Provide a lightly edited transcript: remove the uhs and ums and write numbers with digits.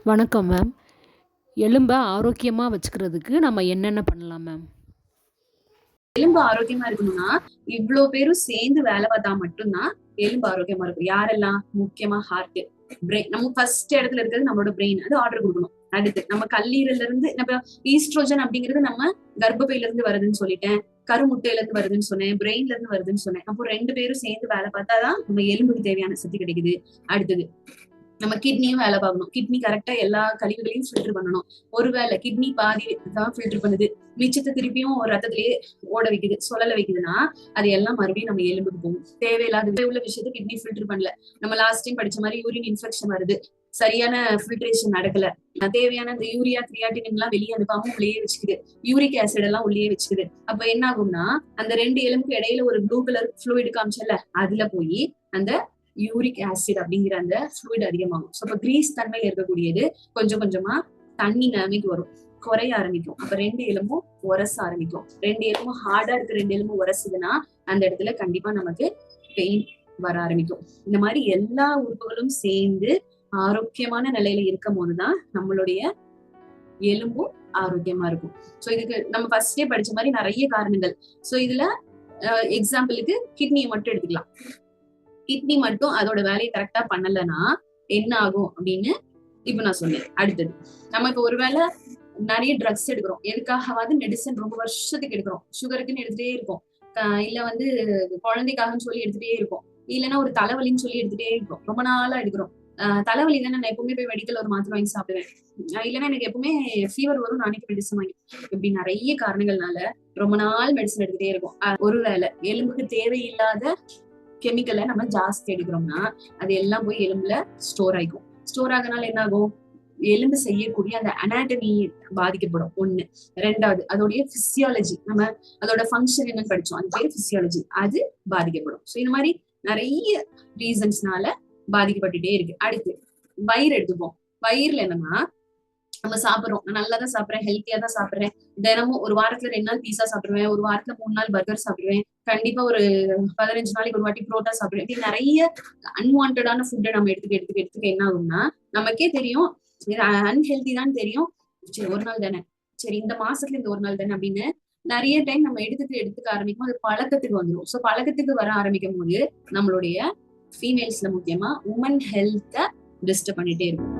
வணக்கம் மேம். எலும்ப ஆரோக்கியமா வச்சுக்கிறதுக்கு நம்ம என்னென்ன பண்ணலாம் மேம்? எலும்பு ஆரோக்கியமா இருக்கணும்னா, இவ்ளோ பேரும் சேர்ந்து வேலை பார்த்தா மட்டும் தான் எலும்பு ஆரோக்கியமா இருக்கும். யாரெல்லாம்? முக்கியமா ஹார்ட், பிரெயின். நம்ம ஃபர்ஸ்ட் இடத்துல இருக்கிறது நம்மளோட பிரெயின். அது ஆர்டர் குடுக்கணும். அடுத்து நம்ம கல்லீரல்ல இருந்து நம்ம ஈஸ்ட்ரோஜன் அப்படிங்கிறது நம்ம கர்ப்பப்பையில இருந்து வருதுன்னு சொல்லிட்டேன். கருமுட்டையில இருந்து வருதுன்னு சொன்னேன். பிரெயின்ல இருந்து வருதுன்னு சொன்னேன். அப்போ 2 பேரும் சேர்ந்து வேலை பார்த்தா தான் நம்ம எலும்புக்கு தேவையான சக்தி கிடைக்குது. அடுத்தது நம்ம கிட்னியும் வேலை பார்க்கணும். கிட்னி கரெக்டா எல்லா கழிவுகளையும் ஃபில்டர் பண்ணணும். ஒருவேளை கிட்னி பாதி தான் ஃபில்டர் பண்ணுது, மிச்சத்தை திருப்பியும் ரத்தத்திலேயே ஓட வைக்குது, சுழல வைக்குதுன்னா அது எல்லாம் மறுபடியும் நம்ம எலும்புக்கு போகும். தேவையில்லாத உள்ள விஷயத்தை கிட்னி ஃபில்டர் பண்ணல. நம்ம லாஸ்ட் டைம் படிச்ச மாதிரி யூரின் இன்ஃபெக்ஷன் வருது, சரியான ஃபில்ட்ரேஷன் நடக்கல, தேவையான இந்த யூரியா கிரியாட்டின் எல்லாம் வெளியே அனுப்பாம உள்ளேயே வச்சுக்குது, யூரிக் ஆசிட் எல்லாம் உள்ளேயே வச்சுக்குது. அப்ப என்ன ஆகும்னா அந்த 2 எலும்புக்கு இடையில ஒரு ப்ளூ கலர் ஃப்ளூயிட் காமிச்சல, அதுல போய் அந்த யூரிக் ஆசிட் அப்படிங்கிற அந்த ஃப்ளூயிட் அதிகமாகும். ஸோ இப்போ கிரீஸ் தன்மையில இருக்கக்கூடியது கொஞ்சம் கொஞ்சமா தண்ணி நிலைமைக்கு வரும், குறைய ஆரம்பிக்கும். அப்ப 2 எலும்பும் உரச ஆரம்பிக்கும். 2 எலும்பும் ஹார்டா இருக்க 2 எலும்பும் உரசுதுன்னா அந்த இடத்துல கண்டிப்பா நமக்கு பெயின் வர ஆரம்பிக்கும். இந்த மாதிரி எல்லா உறுப்புகளும் சேர்ந்து ஆரோக்கியமான நிலையில இருக்கும் போதுதான் நம்மளுடைய எலும்பும் ஆரோக்கியமா இருக்கும். சோ இதுக்கு நம்ம ஃபர்ஸ்டே படிச்ச மாதிரி நிறைய காரணங்கள். சோ இதுல எக்ஸாம்பிளுக்கு கிட்னியை மட்டும் எடுத்துக்கலாம். கிட்னி மட்டும் அதோட வேலையை கரெக்டா பண்ணலன்னா என்ன ஆகும் அப்படின்னு இப்ப நான் சொன்னேன். அடுத்தது நம்ம இப்ப ஒருவேளை நிறைய ட்ரக்ஸ் எடுக்கிறோம், எதுக்காகவாது மெடிசன் ரொம்ப வருஷத்துக்கு எடுக்கிறோம், சுகருக்குன்னு எடுத்துட்டே இருக்கோம், இல்ல வந்து குழந்தைக்காகன்னு சொல்லி எடுத்துட்டே இருக்கோம், இல்லைன்னா ஒரு தலைவலின்னு சொல்லி எடுத்துட்டே இருக்கோம், ரொம்ப நாளா எடுக்கிறோம். தலைவலி தானே, நான் எப்பவுமே போய் மெடிக்கல் ஒரு மாத்திரை வாங்கி சாப்பிடுவேன், இல்லைன்னா எனக்கு எப்பவுமே ஃபீவர் வரும், நாளைக்கு மெடிசன் வாங்கி, இப்படி நிறைய காரணங்கள்னால ரொம்ப நாள் மெடிசன் எடுத்துட்டே இருக்கும். ஒருவேளை எலும்புக்கு தேவையில்லாத கெமிக்கலை நம்ம ஜாஸ்தி எடுக்கிறோம்னா அது எல்லாம் போய் எலும்புல ஸ்டோர் ஆயிக்கும். ஸ்டோர் ஆகனால என்ன ஆகும்? எலும்பு செய்யக்கூடிய அந்த அனாட்டமி பாதிக்கப்படும். ஒண்ணு. ரெண்டாவது அதோடைய பிசியாலஜி, நம்ம அதோட ஃபங்க்ஷன் என்னன்னு படிச்சோம், அது பேர் பிசியாலஜி, அது பாதிக்கப்படும். ஸோ இந்த மாதிரி நிறைய ரீசன்ஸ்னால பாதிக்கப்பட்டுட்டே இருக்கு. அடுத்து வயிறு எடுத்துப்போம். வயிறுல என்னன்னா நம்ம சாப்பிடுறோம், நான் நல்லா தான் சாப்பிடுறேன், ஹெல்த்தியா தான் சாப்பிடுறேன், தினமும் ஒரு வாரத்துல 2 நாள் பீஸா சாப்பிடுவேன், ஒரு வாரத்துல 3 நாள் பர்கர் சாப்பிடுவேன், கண்டிப்பா ஒரு 15 நாளைக்கு ஒரு வாட்டி புரோட்டா சாப்பிடுவேன். இப்படி நிறைய அன்வான்டான ஃபுட்டை நம்ம எடுத்துக்க என்ன ஆகும்னா நமக்கே தெரியும் இது அன்ஹெல்தி தான் தெரியும். சரி ஒரு நாள் தானே, சரி இந்த மாசத்துல இந்த ஒரு நாள் தானே அப்படின்னு நிறைய டைம் நம்ம எடுத்துக்க ஆரம்பிக்கும். அது பழக்கத்துக்கு வந்துடும். ஸோ பழக்கத்துக்கு வர ஆரம்பிக்கும் போது நம்மளுடைய ஃபீமேல்ஸ்ல முக்கியமா உமன் ஹெல்த்தை டிஸ்டர்ப் பண்ணிட்டே இருக்கும்.